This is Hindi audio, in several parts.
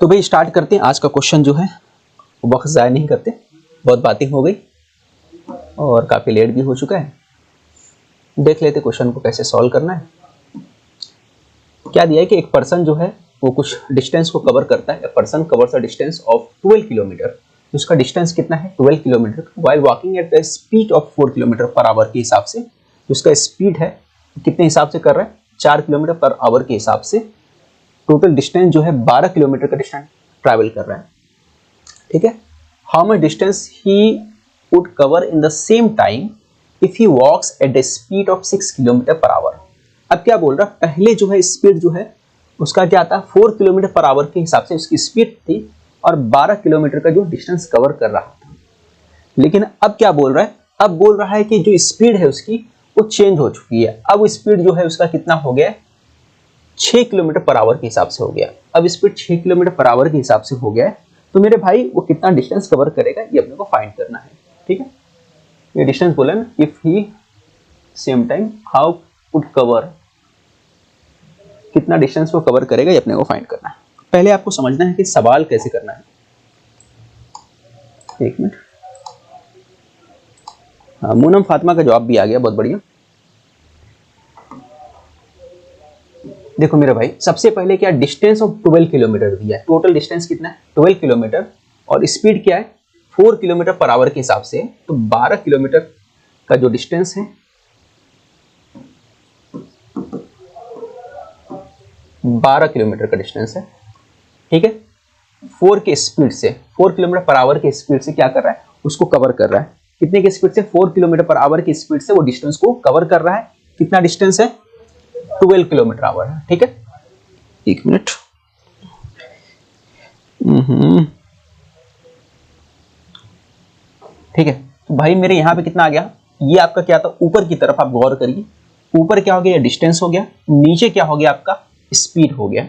तो भाई स्टार्ट करते हैं आज का क्वेश्चन जो है। वक्त ज़ाया नहीं करते, बहुत बातें हो गई और काफ़ी लेट भी हो चुका है। देख लेते क्वेश्चन को कैसे सॉल्व करना है। क्या दिया है कि एक पर्सन जो है वो कुछ डिस्टेंस को कवर करता है। Person covers a distance of 12 kilometre. उसका डिस्टेंस कितना है? 12 kilometre. While walking eight the speed of 4 kilometre per our के हिसाब से उसका स्पीड है कितने हिसाब से कर रहा है? 4 किलोमीटर पर आवर के हिसाब से टोटल डिस्टेंस जो है 12 किलोमीटर का डिस्टेंस ट्रैवल कर रहा है। ठीक है। How much distance he would cover in the same time if he walks at the speed of 6 kilometre per hour. अब क्या बोल रहा है? पहले जो है स्पीड जो है उसका क्या था? 4 किलोमीटर पर आवर के हिसाब से उसकी स्पीड थी और 12 किलोमीटर का जो डिस्टेंस कवर कर रहा था। लेकिन अब क्या बोल रहा है? अब बोल रहा है कि जो स्पीड है उसकी वो चेंज हो चुकी है। अब स्पीड जो है उसका कितना हो गया? 6 किलोमीटर पर आवर के हिसाब से हो गया। अब स्पीड 6 किलोमीटर पर आवर के हिसाब से हो गया है, तो मेरे भाई वो कितना डिस्टेंस कवर करेगा ये अपने को फाइंड करना है। ठीक है। ये डिस्टेंस बोला ना, if he same time how would cover, कितना डिस्टेंस वो कवर करेगा ये अपने को फाइंड करना है। पहले आपको समझना है कि सवाल कैसे करना है। एक मिनट। हाँ, मूनम फातिमा का जवाब भी आ गया, बहुत बढ़िया। देखो मेरे भाई, सबसे पहले क्या डिस्टेंस ऑफ 12 किलोमीटर दिया है। टोटल डिस्टेंस कितना है? 12 किलोमीटर और स्पीड क्या है? 4 किलोमीटर पर आवर के हिसाब से। तो 12 किलोमीटर का जो डिस्टेंस है 12 किलोमीटर का डिस्टेंस है। ठीक है। 4 के स्पीड से, 4 किलोमीटर पर आवर के स्पीड से क्या कर रहा है? उसको कवर कर रहा है। कितने के स्पीड से? 4 किलोमीटर पर आवर की स्पीड से वो डिस्टेंस को कवर कर रहा है। कितना डिस्टेंस है? 12 किलोमीटर आवर है। ठीक है। एक मिनट। ठीक है। तो भाई मेरे यहां पे कितना आ गया? ये आपका क्या था? ऊपर की तरफ आप गौर करिए। ऊपर क्या हो गया? डिस्टेंस हो गया। नीचे क्या हो गया? आपका स्पीड हो गया।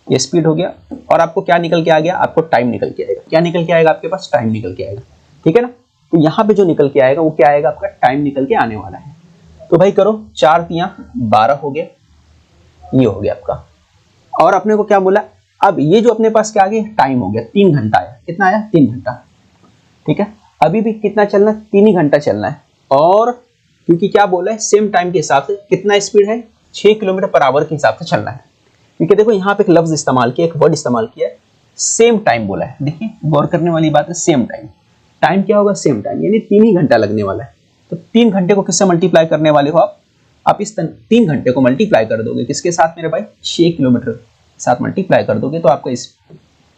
ये स्पीड हो गया और आपको क्या निकल के आ गया? आपको टाइम निकल के आएगा। क्या निकल के आएगा? आपके पास टाइम निकल के आएगा। ठीक है ना। तो यहां पे जो निकल के आएगा वो क्या आएगा? आपका टाइम निकल के आने वाला है। तो भाई करो, 4 3 12 हो गया। ये हो गया आपका। और अपने को क्या बोला? अब ये जो अपने पास क्या आ गया? टाइम हो गया। 3 घंटा आया। कितना आया? 3 घंटा। ठीक है। अभी भी कितना चलना है? 3 ही घंटा चलना है। और क्योंकि क्या बोला है? सेम टाइम के हिसाब से कितना स्पीड है? 6 किलोमीटर पर आवर के हिसाब से चलना है। क्योंकि देखो यहाँ पे एक लफ्ज इस्तेमाल किया, एक वर्ड इस्तेमाल किया है, सेम टाइम बोला है। देखिए गौर करने वाली बात है, सेम टाइम। टाइम क्या होगा? सेम टाइम, यानी 3 ही घंटा लगने वाला है। तो 3 घंटे को किससे मल्टीप्लाई करने वाले हो आप इस 3 घंटे को मल्टीप्लाई कर दोगे किसके साथ मेरे भाई? 6 किलोमीटर के साथ मल्टीप्लाई कर दोगे तो आपका इस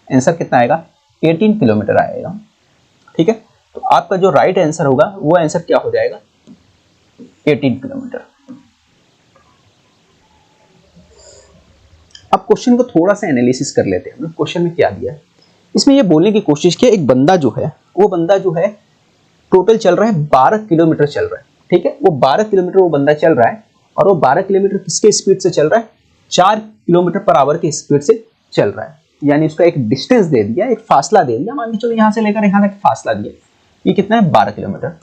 आंसर कितना आएगा? 18 किलोमीटर आएगा। ठीक है। तो आपका जो राइट आंसर होगा वो आंसर क्या हो जाएगा? 18 किलोमीटर। अब क्वेश्चन को थोड़ा सा एनालिसिस कर लेते हैं। क्वेश्चन में क्या दिया है? इसमें ये बोलने की कोशिश की एक बंदा जो है वो बंदा जो है टोटल चल रहा है 12 किलोमीटर चल रहा है। ठीक है। वो 12 किलोमीटर वो बंदा चल रहा है और वो 12 किलोमीटर किसके स्पीड से चल रहा है? 4 किलोमीटर पर आवर के स्पीड से चल रहा है। यानी उसका एक डिस्टेंस दे दिया, एक फासला दे दिया। मान लीजिए चलो यहां से लेकर यहां तक फासला दिया। ये कितना है? 12 किलोमीटर।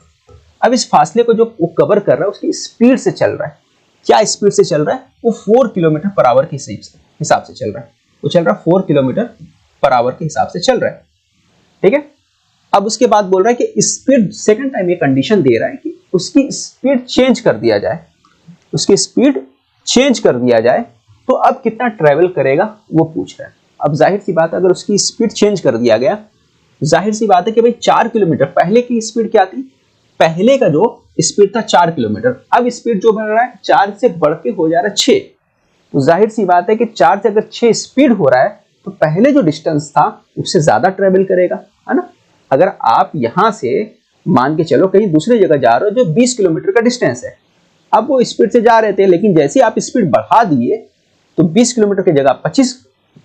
अब इस फासले को जो वो कवर कर रहा है उसकी स्पीड से चल रहा है। क्या स्पीड से चल रहा है? वो 4 किलोमीटर पर आवर के हिसाब से चल रहा है। वो चल रहा है 4 किलोमीटर पर आवर के हिसाब से चल रहा है। ठीक है। अब उसके बाद बोल रहा है कि स्पीड, सेकंड टाइम ये कंडीशन दे रहा है कि उसकी स्पीड चेंज कर दिया जाए। उसकी स्पीड चेंज कर दिया जाए तो अब कितना ट्रेवल करेगा वो पूछ रहा है। अब जाहिर सी बात है, अगर उसकी स्पीड चेंज कर दिया गया, जाहिर सी बात है कि भाई 4 किलोमीटर, पहले की स्पीड क्या थी? पहले का जो स्पीड था 4 किलोमीटर, अब स्पीड जो बढ़ रहा है 4 से बढ़ के हो जा रहा है 6। तो जाहिर सी बात है कि 4 से अगर 6 स्पीड हो रहा है तो पहले जो डिस्टेंस था उससे ज्यादा ट्रेवल करेगा, है ना। अगर आप यहां से मान के चलो कहीं दूसरी जगह जा रहे हो जो 20 किलोमीटर का डिस्टेंस है, अब वो स्पीड से जा रहे थे, लेकिन जैसे आप स्पीड बढ़ा दिए तो 20 किलोमीटर की जगह 25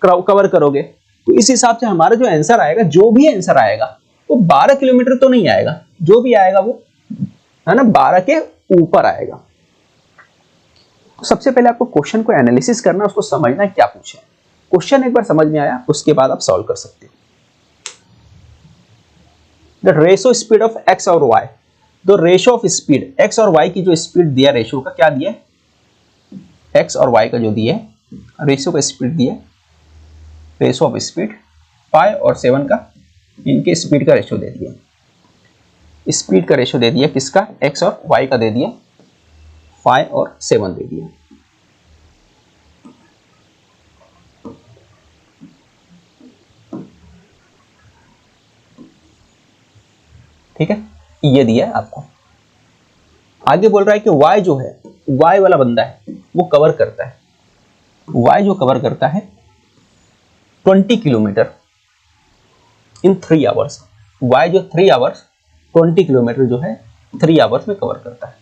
कवर करोगे। तो इस हिसाब से हमारा जो आंसर आएगा, जो भी आंसर आएगा वो 12 किलोमीटर तो नहीं आएगा, जो भी आएगा वो, है ना, 12 के ऊपर आएगा। तो सबसे पहले आपको क्वेश्चन को एनालिसिस करना, उसको समझना है क्या पूछा है। क्वेश्चन एक बार समझ में आया उसके बाद आप सॉल्व कर सकते हो। The ratio speed of x और y, the ratio of speed x और वाई की जो स्पीड दिया, रेशो का क्या दिया? एक्स और वाई का जो दिया रेशो का स्पीड दिया रेशो ऑफ स्पीड, 5 और 7 का इनके स्पीड का रेशो दे दिया, स्पीड का रेशो दे दिया किसका, x और y का दे दिया, 5 और 7 दे दिया। ठीक है, ये दिया है आपको। आगे बोल रहा है कि y जो है, y वाला बंदा है वो कवर करता है, y जो कवर करता है 20 किलोमीटर इन 3 आवर्स। y जो 3 आवर्स 20 किलोमीटर जो है 3 आवर्स में कवर करता है,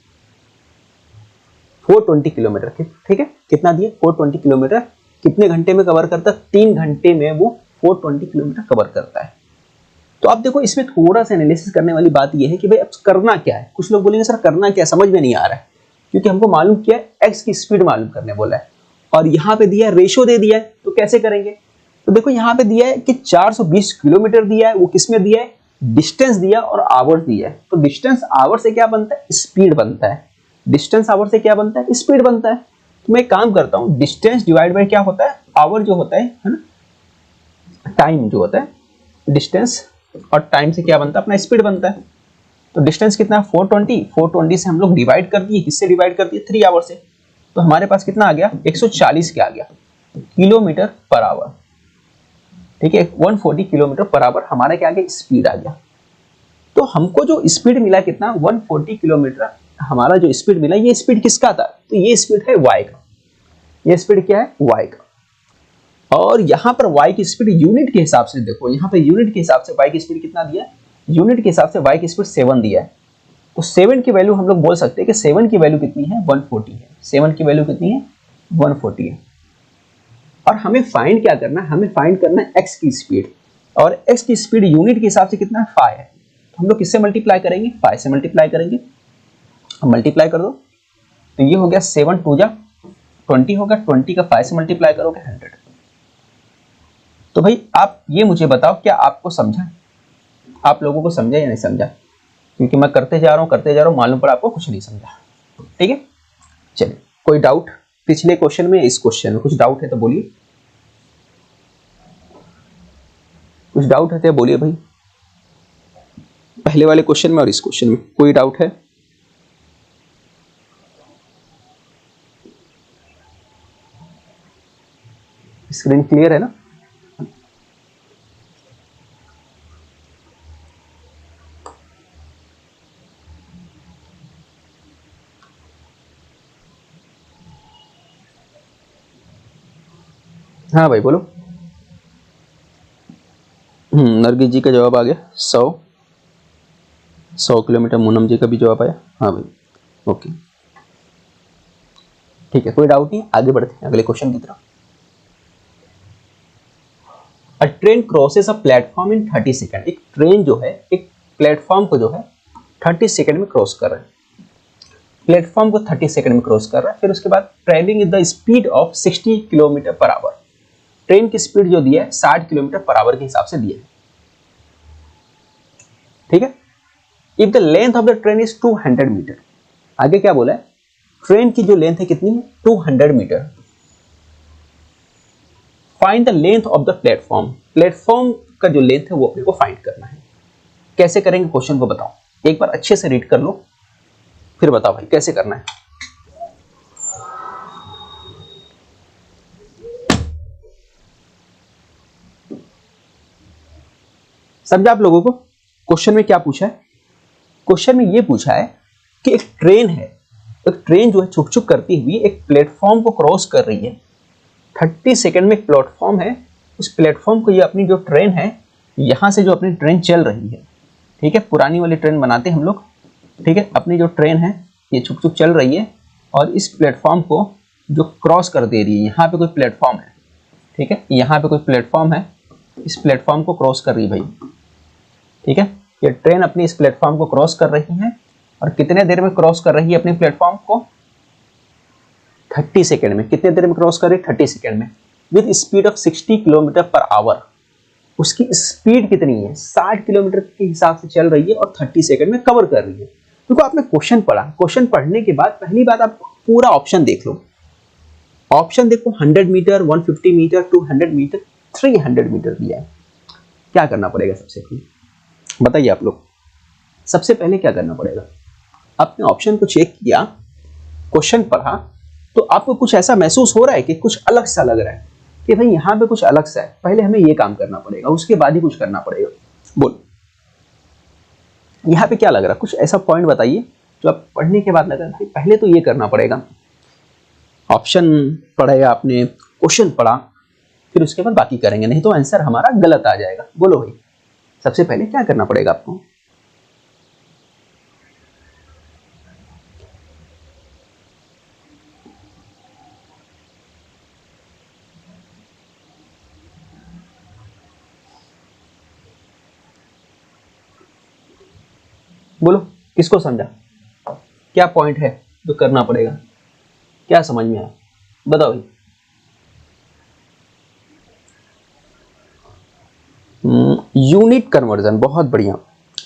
420 किलोमीटर। ठीक है, कितना दिया, 420 किलोमीटर कितने घंटे में कवर करता है, 3 घंटे में वो 420 किलोमीटर कवर करता है। तो आप देखो इसमें थोड़ा सा एनालिसिस करने वाली बात यह है कि भाई अब करना क्या है। कुछ लोग बोलेंगे सर करना क्या है, समझ में नहीं आ रहा है, क्योंकि हमको मालूम किया है एक्स की स्पीड मालूम करने बोला है और यहाँ पे दिया है रेशो दे दिया है, तो कैसे करेंगे। तो देखो यहाँ पे दिया है कि 420 किलोमीटर दिया है, वो किसमें दिया है, डिस्टेंस दिया और आवर्स दिया है। तो डिस्टेंस आवर से क्या बनता है, स्पीड बनता है। डिस्टेंस आवर से क्या बनता है, स्पीड बनता है। तो मैं एक काम करता हूँ, डिस्टेंस डिवाइड बाय क्या होता है, आवर जो होता है ना, टाइम जो होता है, डिस्टेंस और टाइम से क्या बनता है, अपना स्पीड बनता है। तो डिस्टेंस कितना है 420 से हम लोग डिवाइड कर दिए, किससे डिवाइड कर दिए, 3 आवर से। तो हमारे पास कितना आ गया, 140 क्या आ गया, किलोमीटर पर आवर। ठीक है, 140 किलोमीटर पर आवर हमारा क्या आ गया, स्पीड आ गया। तो हमको जो स्पीड मिला कितना, 140 किलोमीटर हमारा जो स्पीड मिला, ये स्पीड किसका था, तो ये स्पीड है y का। ये स्पीड क्या है, y का। और यहां पर y की स्पीड यूनिट के हिसाब से देखो, यहां पर यूनिट के हिसाब से y की स्पीड कितना दिया, यूनिट के हिसाब से y की स्पीड 7 दिया है। तो 7 की वैल्यू हम लोग बोल सकते हैं कि 7 की वैल्यू कितनी है, 140 है। 7 की वैल्यू कितनी है, 140 है। और हमें फाइंड क्या करना है, हमें फाइंड करना है x की स्पीड, और x की स्पीड यूनिट के हिसाब से कितना है, 5 है। तो हम लोग किससे मल्टीप्लाई करेंगे, 5 से मल्टीप्लाई करेंगे। मल्टीप्लाई कर दो तो ये हो गया 7 2 जा 20 होगा, 20 का 5 से मल्टीप्लाई करोगे 100। तो भाई आप ये मुझे बताओ, क्या आपको समझा, आप लोगों को समझा या नहीं समझा, क्योंकि मैं करते जा रहा हूं, मालूम पड़ा आपको कुछ नहीं समझा। ठीक है, चलिए कोई डाउट पिछले क्वेश्चन में, इस क्वेश्चन में कुछ डाउट है तो बोलिए, कुछ डाउट है तो बोलिए भाई, पहले वाले क्वेश्चन में और इस क्वेश्चन में कोई डाउट है। स्क्रीन क्लियर है ना। हाँ भाई बोलो। नरगिस जी का जवाब आ गया 100 किलोमीटर। मूनम जी का भी जवाब आया, हाँ भाई ओके ठीक है, कोई डाउट नहीं, आगे बढ़ते हैं अगले क्वेश्चन की तरफ। अ train crosses a platform in 30 second. एक ट्रेन जो है एक प्लेटफॉर्म को जो है 30 सेकंड में क्रॉस कर रहा है, प्लेटफॉर्म को 30 सेकंड में क्रॉस कर रहा है। फिर उसके बाद travelling with the speed of 60 kilometre per our. Train की स्पीड जो दिया है 60 किलोमीटर पर आवर के हिसाब से दिया है। ठीक है, if the length of the train is 200 metre. आगे क्या बोला है, ट्रेन की जो लेंथ है कितनी है, 200 metre. Find the length of the platform. Platform का जो लेंथ है वो अपने को फाइंड करना है। कैसे करेंगे, क्वेश्चन को बताओ, एक बार अच्छे से रीड कर लो, फिर बताओ भाई कैसे करना है। समझा आप लोगों को क्वेश्चन में क्या पूछा है। क्वेश्चन में ये पूछा है कि एक ट्रेन है, एक ट्रेन जो है छुक छुक करती हुई एक प्लेटफॉर्म को क्रॉस कर रही है। 30 सेकंड में एक प्लेटफॉर्म है, उस प्लेटफॉर्म को ये अपनी जो ट्रेन है, यहां से जो अपनी ट्रेन चल रही है, ठीक है, पुरानी वाली ट्रेन बनाते हैं हम लोग, ठीक है, अपनी जो ट्रेन है ये छुक छुक चल रही है और इस प्लेटफॉर्म को जो क्रॉस कर दे रही है। यहाँ पे कोई प्लेटफॉर्म है, ठीक है, यहाँ पे कोई प्लेटफॉर्म है, इस प्लेटफॉर्म को क्रॉस कर रही है भाई। ठीक है, ये ट्रेन अपनी इस प्लेटफॉर्म को क्रॉस कर रही है और कितने देर में क्रॉस कर रही है अपने प्लेटफॉर्म को, 30 सेकंड में। कितने देर में क्रॉस कर रही है, 30 सेकंड में, with speed of 60 kilometre per our. उसकी स्पीड कितनी है, 60 किलोमीटर के हिसाब से चल रही है और 30 सेकंड में कवर कर रही है। देखो आपने क्वेश्चन पढ़ा, क्वेश्चन पढ़ने के बाद पहली बात आप पूरा ऑप्शन देख लो। ऑप्शन देखो, 100 मीटर, 150 मीटर, 200 मीटर, 300 मीटर दिया है। क्या करना पड़ेगा सबसे पहले बताइए आप लोग। सबसे पहले क्या करना पड़ेगा, आपने ऑप्शन को चेक किया, क्वेश्चन पढ़ा, तो आपको कुछ ऐसा महसूस हो रहा है कि कुछ अलग सा लग रहा है कि भाई यहाँ पे कुछ अलग सा है, पहले हमें ये काम करना पड़ेगा, उसके बाद ही कुछ करना पड़ेगा। बोल, यहाँ पे क्या लग रहा है? कुछ ऐसा पॉइंट बताइए जो आप पढ़ने के बाद लगा भाई पहले तो ये करना पड़ेगा। ऑप्शन पढ़ेगा आपने, क्वेश्चन पढ़ा, फिर उसके बाद बाकी करेंगे, नहीं तो आंसर हमारा गलत आ जाएगा। बोलो भाई, सबसे पहले क्या करना पड़ेगा आपको? बोलो, किसको समझा? क्या पॉइंट है जो करना पड़ेगा? क्या समझ में आया? बताओ भाई। यूनिट कन्वर्जन, बहुत बढ़िया,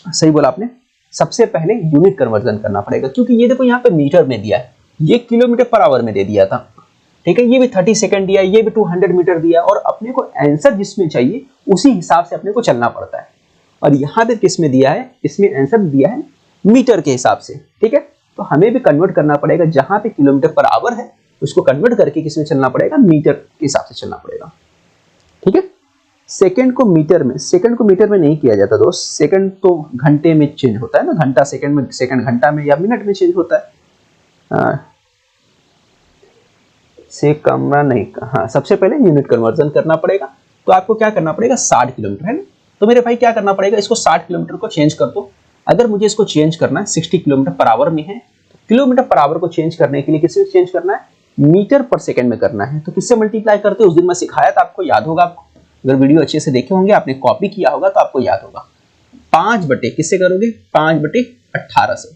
सही बोला आपने। सबसे पहले यूनिट कन्वर्जन करना पड़ेगा, क्योंकि ये देखो यहाँ पे मीटर में दिया है, ये किलोमीटर पर आवर में दे दिया था, ठीक है। ये भी 30 सेकंड दिया, ये भी 200 मीटर दिया, और अपने को आंसर जिसमें चाहिए उसी हिसाब से अपने को चलना पड़ता है। और यहाँ पे किस में दिया है? इसमें आंसर दिया है मीटर के हिसाब से, ठीक है। तो हमें भी कन्वर्ट करना पड़ेगा, जहां पे किलोमीटर पर आवर है उसको कन्वर्ट करके किसमें चलना पड़ेगा? मीटर के हिसाब से चलना पड़ेगा, ठीक है। सेकंड को मीटर में नहीं किया जाता दोस्त। सेकंड तो घंटे में चेंज होता है ना, घंटा सेकंड में, सेकंड घंटा में, या मिनट में चेंज होता है। से कमरा नहीं, हाँ, सबसे पहले यूनिट कन्वर्जन करना पड़ेगा। तो आपको क्या करना पड़ेगा? 60 किलोमीटर है ना, तो मेरे भाई क्या करना पड़ेगा? इसको 60 किलोमीटर को चेंज कर दो। अगर मुझे इसको चेंज करना है, 60 किलोमीटर पर आवर में है, तो किलोमीटर पर आवर को चेंज करने के लिए किससे चेंज करना है? मीटर पर सेकंड में करना है। तो किससे मल्टीप्लाई करते हैं? उस दिन मैं सिखाया था, आपको याद होगा। आपको अगर वीडियो अच्छे से देखे होंगे, आपने कॉपी किया होगा तो आपको याद होगा। 5 बटे किससे करोगे? 5 बटे 18 से,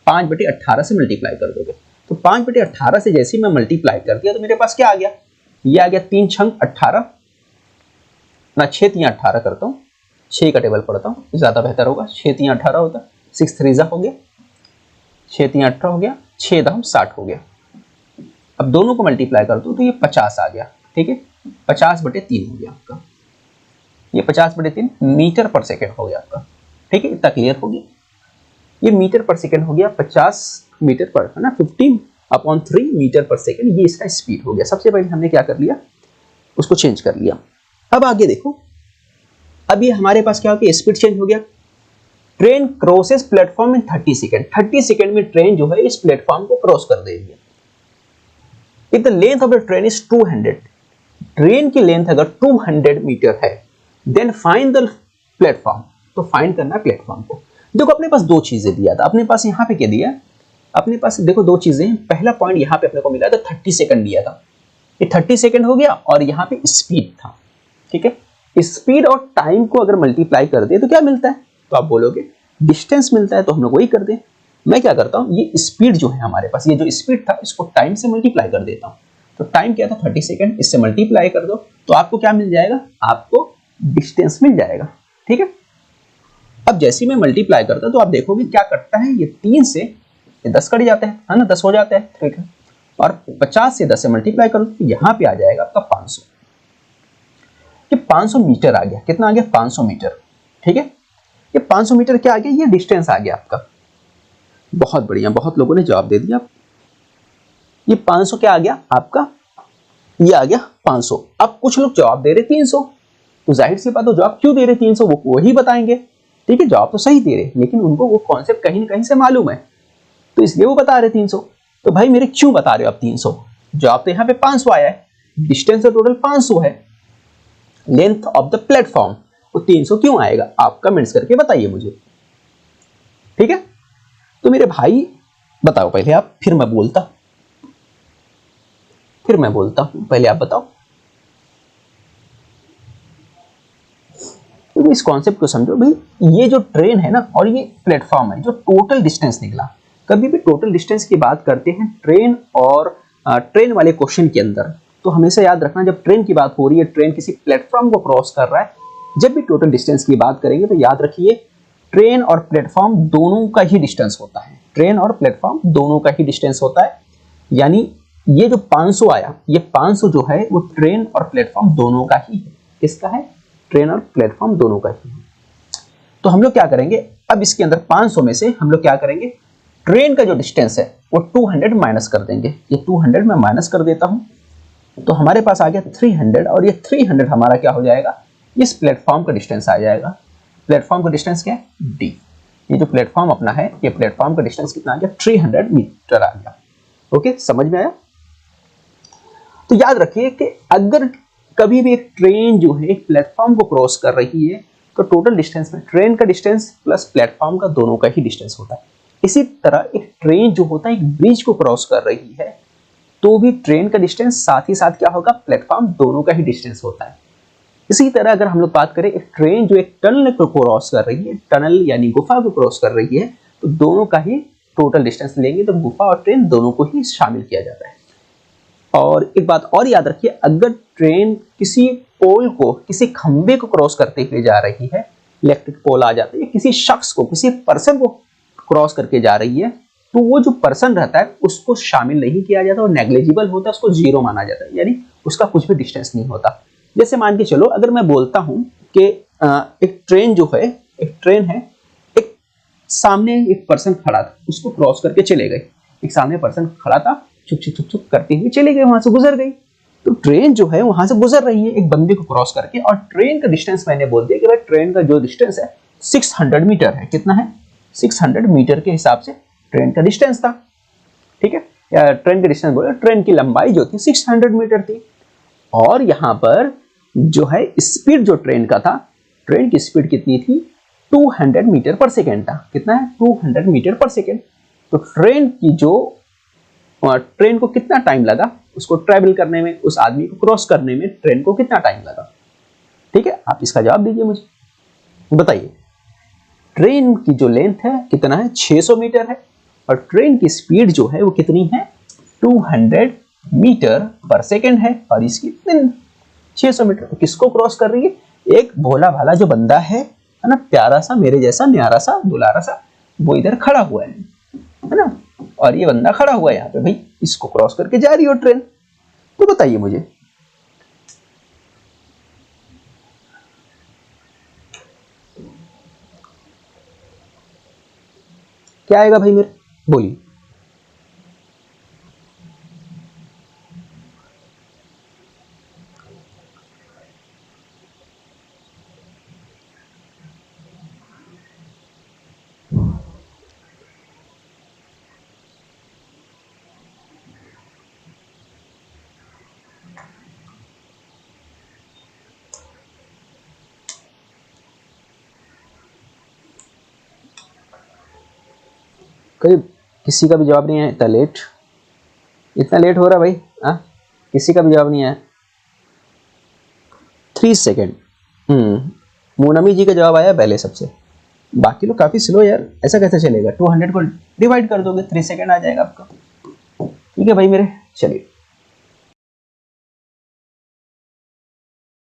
5 बटे 18 से मल्टीप्लाई कर दोगे। तो 5 बटे 18 से जैसे ही मैं मल्टीप्लाई कर दिया तो मेरे पास क्या आ गया? ये आ गया 3 छंग 18 ना, 6 3 18 करता हूँ, 6 का टेबल पढ़ता हूँ, ज्यादा बेहतर होगा। 6 3 18 होता है, 6 3 हो गया, 6 3 18 हो गया, 6 दम 60 हो गया। अब दोनों को मल्टीप्लाई कर दो तो ये 50 आ गया, ठीक है। 50 बटे 3 हो गया आपका, ये 50 बटे 3 मीटर पर सेकेंड हो गया आपका, ठीक है। इतना क्लियर हो गया? ये मीटर पर सेकेंड हो गया, 50 मीटर पर, है ना, 15/3 मीटर पर सेकेंड, ये इसका स्पीड हो गया। सबसे पहले हमने क्या कर लिया? उसको चेंज कर लिया। अब आगे देखो, अब ये हमारे पास क्या हो गया? स्पीड चेंज हो गया। ट्रेन क्रॉसेस प्लेटफॉर्म इन 30 सेकेंड, 30 सेकेंड में ट्रेन जो है इस प्लेटफॉर्म को क्रॉस कर देगी। If the length of the train is 200, train की लेंथ अगर 200 मीटर है, देन फाइंड द प्लेटफॉर्म, तो फाइंड करना प्लेटफॉर्म को। देखो अपने पास दो चीजें दिया था, अपने पास यहाँ पे क्या दिया? अपने पास देखो दो चीजें। पहला पॉइंट यहाँ पे अपने को मिला था 30 सेकंड दिया था, ये 30 सेकंड हो गया, और यहाँ पे स्पीड था, ठीक है। स्पीड और टाइम को अगर मल्टीप्लाई कर दे तो क्या मिलता है? तो आप बोलोगे डिस्टेंस मिलता है, तो हम लोग वही कर दें। मैं क्या करता हूँ, ये स्पीड जो है हमारे पास, ये जो स्पीड था इसको टाइम से मल्टीप्लाई कर देता हूँ। तो टाइम क्या था? 30 सेकंड, इससे मल्टीप्लाई कर दो तो आपको क्या मिल जाएगा? आपको डिस्टेंस मिल जाएगा, ठीक है। अब जैसे ही मैं मल्टीप्लाई करता तो आप देखोगे क्या करता है, ये 3 से ये 10 कट जाते हैं, है ना, 10 हो जाते हैं, ठीक है। और 50 से 10 से मल्टीप्लाई करो तो यहाँ पे आ जाएगा आपका 500। ये 500 मीटर आ गया। कितना आ गया? 500 मीटर, ठीक है। ये 500 मीटर क्या आ गया? ये डिस्टेंस आ गया आपका। बहुत बढ़िया, बहुत लोगों ने जवाब दे दिया। ये 500 क्या आ गया आपका? ये आ गया 500। अब कुछ लोग जवाब दे रहे 300, तो जाहिर सी बात है जवाब क्यों दे रहे 300 वो वही बताएंगे, ठीक है। जवाब तो सही दे रहे, लेकिन उनको वो कॉन्सेप्ट कहीं ना कहीं से मालूम है, तो इसलिए वो बता रहे 300। तो भाई मेरे क्यों बता रहे हो आप 300? जवाब तो यहाँ पे 500 आया है, डिस्टेंस तो टोटल 500 है, लेंथ ऑफ द प्लेटफॉर्म वो 300 क्यों आएगा? आप कमेंट्स करके बताइए मुझे, ठीक है। तो मेरे भाई बताओ पहले आप, फिर मैं बोलता हूं, पहले आप बताओ। तो इस कॉन्सेप्ट को समझो भाई, ये जो ट्रेन है ना और ये प्लेटफॉर्म है, जो टोटल डिस्टेंस निकला, कभी भी टोटल डिस्टेंस की बात करते हैं ट्रेन और ट्रेन वाले क्वेश्चन के अंदर, तो हमेशा याद रखना जब ट्रेन की बात हो रही है, ट्रेन किसी प्लेटफॉर्म को क्रॉस कर रहा है, जब भी टोटल डिस्टेंस की बात करेंगे तो याद रखिए ट्रेन और प्लेटफॉर्म दोनों का ही डिस्टेंस होता है, ट्रेन और प्लेटफॉर्म दोनों का ही डिस्टेंस होता है। यानी ये जो 500 आया, ये 500 जो है वो ट्रेन और प्लेटफॉर्म दोनों का ही है, किसका है? ट्रेन और प्लेटफॉर्म दोनों का ही है। तो हम लोग क्या करेंगे, अब इसके अंदर 500 में से हम लोग क्या करेंगे, ट्रेन का जो डिस्टेंस है वो 200 माइनस कर देंगे। ये 200 मैं माइनस कर देता हूं, तो हमारे पास आ गया 300, और ये 300 हमारा क्या हो जाएगा, इस प्लेटफॉर्म का डिस्टेंस आ जाएगा। प्लेटफॉर्म का डिस्टेंस क्या है? डी। ये जो प्लेटफॉर्म अपना है, ये प्लेटफॉर्म का डिस्टेंस कितना आ गया? 300 मीटर आ गया। ओके, समझ में आया? तो याद रखिए कि अगर कभी भी एक ट्रेन जो है एक प्लेटफॉर्म को क्रॉस कर रही है, तो टोटल डिस्टेंस में ट्रेन का डिस्टेंस प्लस प्लेटफॉर्म का दोनों का ही डिस्टेंस होता है। इसी तरह एक ट्रेन जो होता है एक ब्रिज को क्रॉस कर रही है, तो भी ट्रेन का डिस्टेंस साथ ही साथ क्या होगा, प्लेटफॉर्म दोनों का ही डिस्टेंस होता है। इसी तरह अगर हम लोग बात करें एक ट्रेन जो एक टनल को क्रॉस कर रही है, टनल यानी गुफा को क्रॉस कर रही है, तो दोनों का ही टोटल डिस्टेंस लेंगे, तो गुफा और ट्रेन दोनों को ही शामिल किया जाता है। और एक बात और याद रखिए, अगर ट्रेन किसी पोल को, किसी खंबे को क्रॉस करते हुए जा रही है, इलेक्ट्रिक पोल आ जाता है, या किसी शख्स को, किसी पर्सन को क्रॉस करके जा रही है, तो वो जो पर्सन रहता है उसको शामिल नहीं किया जाता और नेग्लिजिबल होता है, उसको जीरो माना जाता है, यानी उसका कुछ भी डिस्टेंस नहीं होता। जैसे मान के चलो, अगर मैं बोलता हूं कि एक ट्रेन जो है, एक ट्रेन है, एक सामने एक पर्सन खड़ा था, उसको क्रॉस करके चले गए। एक सामने पर्सन खड़ा था, छुप छुप छुप छुप करते हुए चले गए, वहां से गुजर गई। तो ट्रेन जो है वहां से गुजर रही है एक बंदे को क्रॉस करके, और ट्रेन का डिस्टेंस मैंने बोल दिया कि भाई ट्रेन का जो डिस्टेंस है 600 मीटर है। कितना है? 600 मीटर के हिसाब से ट्रेन का डिस्टेंस था। ठीक है, या ट्रेन का डिस्टेंस बोले, ट्रेन की लंबाई जो थी 600 मीटर थी। और यहां पर जो है स्पीड जो ट्रेन का था, ट्रेन की स्पीड कितनी थी? 200 मीटर पर सेकेंड था। कितना है? 200 मीटर पर सेकेंड। तो ट्रेन की जो ट्रेन को कितना टाइम लगा उसको ट्रैवल करने में, उस आदमी को क्रॉस करने में ट्रेन को कितना टाइम लगा? ठीक है, आप इसका जवाब दीजिए मुझे, बताइए। ट्रेन की जो लेंथ है कितना है? 600 मीटर है, और ट्रेन की स्पीड जो है वो कितनी है? 200 मीटर पर सेकेंड है, और इसकी 600 मीटर। तो किसको क्रॉस कर रही है? एक भोला भाला जो बंदा है ना, प्यारा सा, मेरे जैसा, न्यारा सा, दुलारा सा, वो इधर खड़ा हुआ है ना, और ये बंदा खड़ा हुआ है यहाँ पे, भाई इसको क्रॉस करके जा रही हो ट्रेन। तो बताइए मुझे, क्या आएगा भाई मेरे? बोलिए। कहीं किसी का भी जवाब नहीं है? इतना लेट, इतना लेट हो रहा भाई? हाँ, किसी का भी जवाब नहीं आया। 3 सेकेंड। मोनमी जी का जवाब आया पहले सबसे, बाकी लोग काफी स्लो यार, ऐसा कैसे चलेगा? 200 को डिवाइड कर दोगे, 3 सेकेंड आ जाएगा आपका। ठीक है भाई मेरे, चलिए।